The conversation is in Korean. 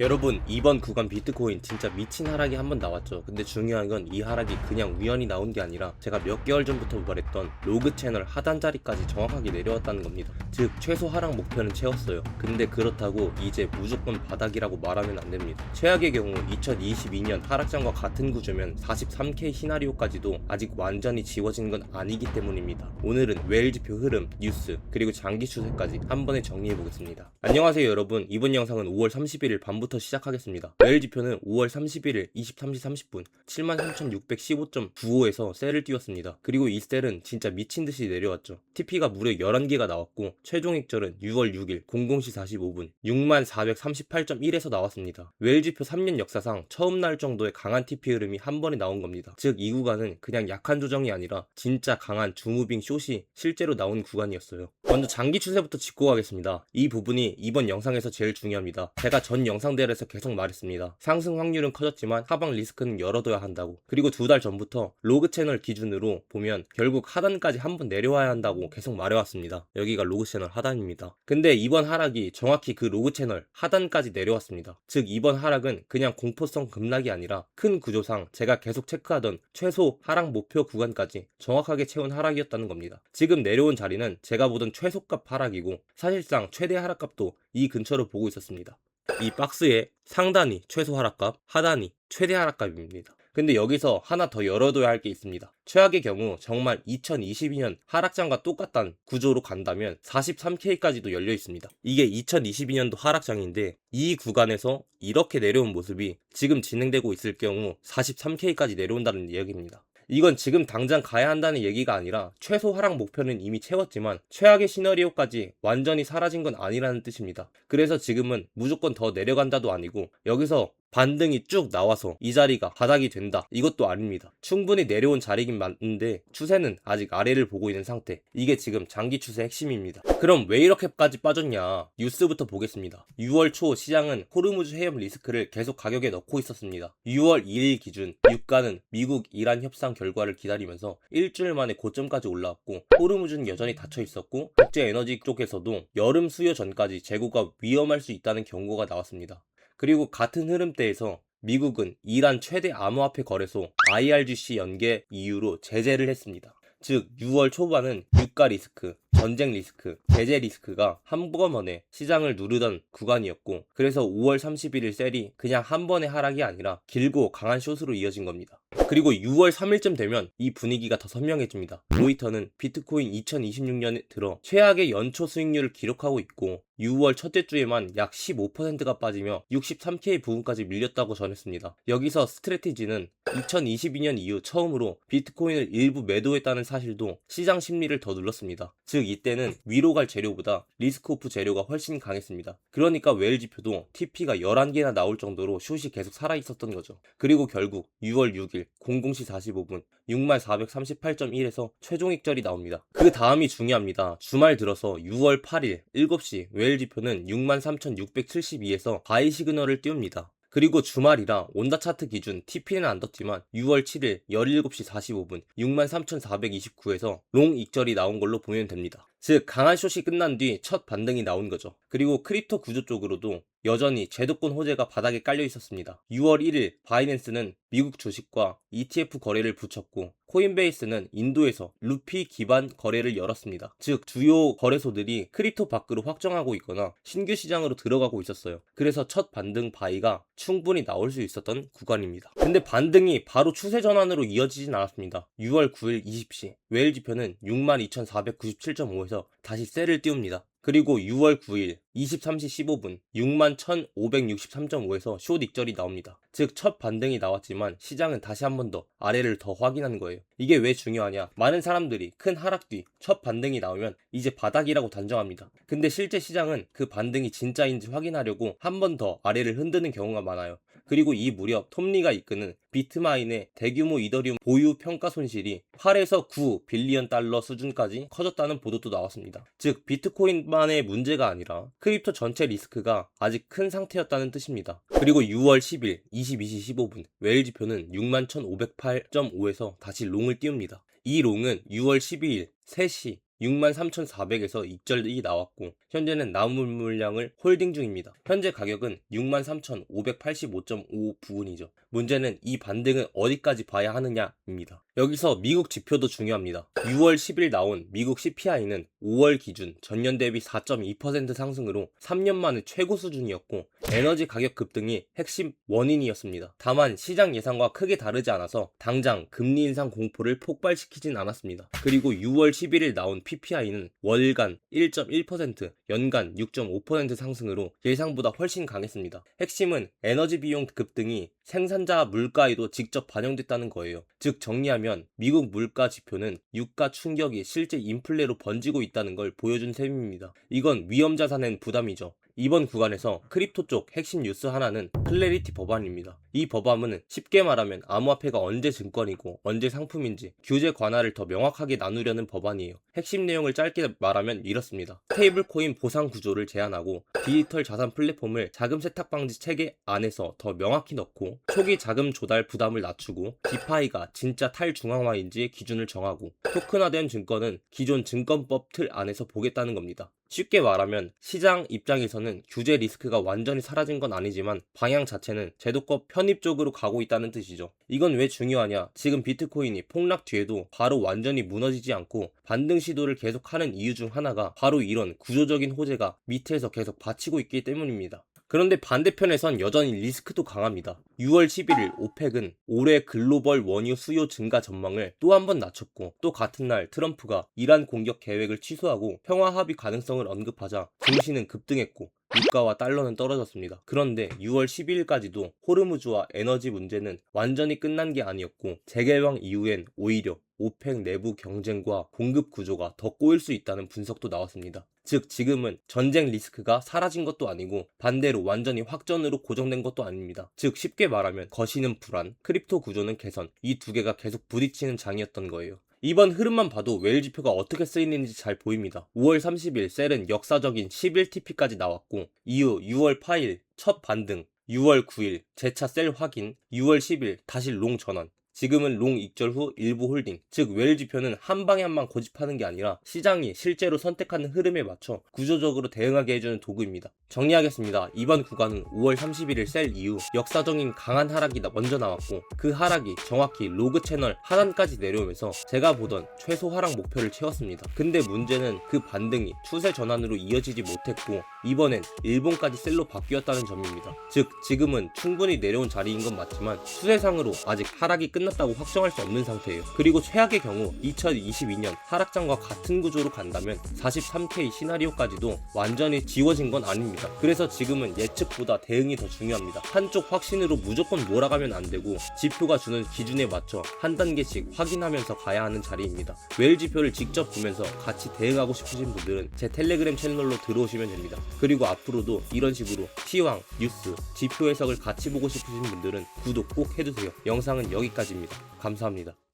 여러분, 이번 구간 비트코인 진짜 미친 하락이 한번 나왔죠. 근데 중요한 건 이 하락이 그냥 우연히 나온 게 아니라 제가 몇 개월 전부터 말했던 로그 채널 하단 자리까지 정확하게 내려왔다는 겁니다. 즉 최소 하락 목표는 채웠어요. 근데 그렇다고 이제 무조건 바닥이라고 말하면 안 됩니다. 최악의 경우 2022년 하락장과 같은 구조면 43K 시나리오까지도 아직 완전히 지워진 건 아니기 때문입니다. 오늘은 웰지표 흐름, 뉴스, 그리고 장기 추세까지 한 번에 정리해 보겠습니다. 안녕하세요 여러분. 이번 영상은 5월 31일 밤부터 시작하겠습니다. 매일 지표는 5월 31일 23시 30분 73,615.95에서 셀을 띄웠습니다. 그리고 이 셀은 진짜 미친듯이 내려왔죠. TP가 무려 11개가 나왔고 최종 익절은 6월 6일 00시 45분 6438.1에서 나왔습니다. 웰 지표 3년 역사상 처음 날 정도의 강한 TP 흐름이 한 번에 나온 겁니다. 즉 이 구간은 그냥 약한 조정이 아니라 진짜 강한 주무빙 숏이 실제로 나온 구간이었어요. 먼저 장기 추세부터 짚고 가겠습니다. 이 부분이 이번 영상에서 제일 중요합니다. 제가 전 영상들에서 계속 말했습니다. 상승 확률은 커졌지만 하방 리스크는 열어둬야 한다고. 그리고 2달 전부터 로그 채널 기준으로 보면 결국 하단까지 한번 내려와야 한다고 계속 말해왔습니다. 여기가 로그 채널 하단입니다. 근데 이번 하락이 정확히 그 로그 채널 하단까지 내려왔습니다. 즉 이번 하락은 그냥 공포성 급락이 아니라 큰 구조상 제가 계속 체크하던 최소 하락 목표 구간까지 정확하게 채운 하락이었다는 겁니다. 지금 내려온 자리는 제가 보던 최소값 하락이고 사실상 최대 하락값도 이 근처로 보고 있었습니다. 이 박스의 상단이 최소 하락값, 하단이 최대 하락값입니다. 근데 여기서 하나 더 열어둬야 할 게 있습니다. 최악의 경우 정말 2022년 하락장과 똑같단 구조로 간다면 43K까지도 열려 있습니다. 이게 2022년도 하락장인데 이 구간에서 이렇게 내려온 모습이 지금 진행되고 있을 경우 43K까지 내려온다는 이야기입니다. 이건 지금 당장 가야 한다는 얘기가 아니라 최소 하락 목표는 이미 채웠지만 최악의 시나리오까지 완전히 사라진 건 아니라는 뜻입니다. 그래서 지금은 무조건 더 내려간다도 아니고 여기서 반등이 쭉 나와서 이 자리가 바닥이 된다 이것도 아닙니다. 충분히 내려온 자리긴 맞는데 추세는 아직 아래를 보고 있는 상태. 이게 지금 장기 추세 핵심입니다. 그럼 왜 이렇게까지 빠졌냐? 뉴스부터 보겠습니다. 6월 초 시장은 호르무즈 해협 리스크를 계속 가격에 넣고 있었습니다. 6월 2일 기준 유가는 미국 이란 협상 결과를 기다리면서 일주일 만에 고점까지 올라왔고 호르무즈는 여전히 닫혀 있었고 국제 에너지 쪽에서도 여름 수요 전까지 재고가 위험할 수 있다는 경고가 나왔습니다. 그리고 같은 흐름대에서 미국은 이란 최대 암호화폐 거래소 IRGC 연계 이유로 제재를 했습니다. 즉 6월 초반은 유가 리스크, 전쟁 리스크, 제재 리스크가 한꺼번에 시장을 누르던 구간이었고 그래서 5월 31일 셀이 그냥 한 번의 하락이 아니라 길고 강한 숏으로 이어진 겁니다. 그리고 6월 3일쯤 되면 이 분위기가 더 선명해집니다. 로이터는 비트코인 2026년에 들어 최악의 연초 수익률을 기록하고 있고 6월 첫째 주에만 약 15%가 빠지며 63K 부근까지 밀렸다고 전했습니다. 여기서 스트래티지는 2022년 이후 처음으로 비트코인을 일부 매도했다는 사실도 시장 심리를 더 눌렀습니다. 즉 이때는 위로 갈 재료보다 리스크오프 재료가 훨씬 강했습니다. 그러니까 웰 지표도 TP가 11개나 나올 정도로 숏이 계속 살아있었던 거죠. 그리고 결국 6월 6일 00시 45분 6438.1에서 최종 익절이 나옵니다. 그 다음이 중요합니다. 주말 들어서 6월 8일 7시 웰 지표는 63,672에서 바이 시그널을 띄웁니다. 그리고 주말이라 온다 차트 기준 TP는 안 떴지만 6월 7일 17시 45분 63,429에서 롱 익절이 나온 걸로 보면 됩니다. 즉 강한 숏이 끝난 뒤 첫 반등이 나온 거죠. 그리고 크립토 구조 쪽으로도 여전히 제도권 호재가 바닥에 깔려 있었습니다. 6월 1일 바이낸스는 미국 주식과 ETF 거래를 붙였고 코인베이스는 인도에서 루피 기반 거래를 열었습니다. 즉 주요 거래소들이 크립토 밖으로 확정하고 있거나 신규 시장으로 들어가고 있었어요. 그래서 첫 반등 바이가 충분히 나올 수 있었던 구간입니다. 근데 반등이 바로 추세 전환으로 이어지진 않았습니다. 6월 9일 20시 웰 지표는 62,497.5에서 다시 셀을 띄웁니다. 그리고 6월 9일 23시 15분 61,563.5에서 숏 익절이 나옵니다. 즉 첫 반등이 나왔지만 시장은 다시 한 번 더 아래를 더 확인하는 거예요. 이게 왜 중요하냐? 많은 사람들이 큰 하락 뒤 첫 반등이 나오면 이제 바닥이라고 단정합니다. 근데 실제 시장은 그 반등이 진짜인지 확인하려고 한 번 더 아래를 흔드는 경우가 많아요. 그리고 이 무렵 톰리가 이끄는 비트마인의 대규모 이더리움 보유 평가 손실이 8에서 9 빌리언 달러 수준까지 커졌다는 보도도 나왔습니다. 즉 비트코인만의 문제가 아니라 크립토 전체 리스크가 아직 큰 상태였다는 뜻입니다. 그리고 6월 10일 22시 15분 웰 지표는 61,508.5에서 다시 롱을 띄웁니다. 이 롱은 6월 12일 3시 63,400에서 익절이 나왔고 현재는 남은 물량을 홀딩 중입니다. 현재 가격은 63,585.5 부근이죠. 문제는 이 반등은 어디까지 봐야 하느냐입니다. 여기서 미국 지표도 중요합니다. 6월 10일 나온 미국 CPI는 5월 기준 전년 대비 4.2% 상승으로 3년 만에 최고 수준이었고 에너지 가격 급등이 핵심 원인이었습니다. 다만 시장 예상과 크게 다르지 않아서 당장 금리 인상 공포를 폭발시키진 않았습니다. 그리고 6월 11일 나온 PPI는 월간 1.1%, 연간 6.5% 상승으로 예상보다 훨씬 강했습니다. 핵심은 에너지 비용 급등이 생산자 물가에도 직접 반영됐다는 거예요. 즉 정리하면 미국 물가 지표는 유가 충격이 실제 인플레로 번지고 있다는 걸 보여준 셈입니다. 이건 위험자산엔 부담이죠. 이번 구간에서 크립토 쪽 핵심 뉴스 하나는 클래리티 법안입니다. 이 법안은 쉽게 말하면 암호화폐가 언제 증권이고 언제 상품인지 규제 관할을 더 명확하게 나누려는 법안이에요. 핵심 내용을 짧게 말하면 이렇습니다. 스테이블코인 보상 구조를 제한하고 디지털 자산 플랫폼을 자금 세탁 방지 체계 안에서 더 명확히 넣고 초기 자금 조달 부담을 낮추고 디파이가 진짜 탈중앙화인지의 기준을 정하고 토큰화된 증권은 기존 증권법 틀 안에서 보겠다는 겁니다. 쉽게 말하면 시장 입장에서는 규제 리스크가 완전히 사라진 건 아니지만 방향 자체는 제도법 편입 쪽으로 가고 있다는 뜻이죠. 이건 왜 중요하냐? 지금 비트코인이 폭락 뒤에도 바로 완전히 무너지지 않고 반등 시도를 계속하는 이유 중 하나가 바로 이런 구조적인 호재가 밑에서 계속 받치고 있기 때문입니다. 그런데 반대편에선 여전히 리스크도 강합니다. 6월 11일 오펙은 올해 글로벌 원유 수요 증가 전망을 또 한 번 낮췄고 또 같은 날 트럼프가 이란 공격 계획을 취소하고 평화 합의 가능성을 언급하자 증시는 급등했고 유가와 달러는 떨어졌습니다. 그런데 6월 12일까지도 호르무즈와 에너지 문제는 완전히 끝난 게 아니었고 재개방 이후엔 오히려 오펙 내부 경쟁과 공급 구조가 더 꼬일 수 있다는 분석도 나왔습니다. 즉 지금은 전쟁 리스크가 사라진 것도 아니고 반대로 완전히 확전으로 고정된 것도 아닙니다. 즉 쉽게 말하면 거시는 불안, 크립토 구조는 개선, 이 두 개가 계속 부딪히는 장이었던 거예요. 이번 흐름만 봐도 웨일 지표가 어떻게 쓰이는지 잘 보입니다. 5월 30일 셀은 역사적인 11TP까지 나왔고 이후 6월 8일 첫 반등, 6월 9일 재차 셀 확인, 6월 10일 다시 롱 전환. 지금은 롱 익절 후 일부 홀딩, 즉 웨일 지표는 한 방에 한 방 고집하는 게 아니라 시장이 실제로 선택하는 흐름에 맞춰 구조적으로 대응하게 해주는 도구입니다. 정리하겠습니다. 이번 구간은 5월 31일 셀 이후 역사적인 강한 하락이 먼저 나왔고 그 하락이 정확히 로그 채널 하단까지 내려오면서 제가 보던 최소 하락 목표를 채웠습니다. 근데 문제는 그 반등이 추세 전환으로 이어지지 못했고 이번엔 일본까지 셀로 바뀌었다는 점입니다. 즉 지금은 충분히 내려온 자리인 건 맞지만 추세상으로 아직 하락이 끝났다고 확정할 수 없는 상태예요. 그리고 최악의 경우 2022년 하락장과 같은 구조로 간다면 43K 시나리오까지도 완전히 지워진 건 아닙니다. 그래서 지금은 예측보다 대응이 더 중요합니다. 한쪽 확신으로 무조건 몰아가면 안 되고 지표가 주는 기준에 맞춰 한 단계씩 확인하면서 가야 하는 자리입니다. 웨일 지표를 직접 보면서 같이 대응하고 싶으신 분들은 제 텔레그램 채널로 들어오시면 됩니다. 그리고 앞으로도 이런 식으로 시황, 뉴스, 지표 해석을 같이 보고 싶으신 분들은 구독 꼭 해두세요. 영상은 여기까지입니다. 감사합니다.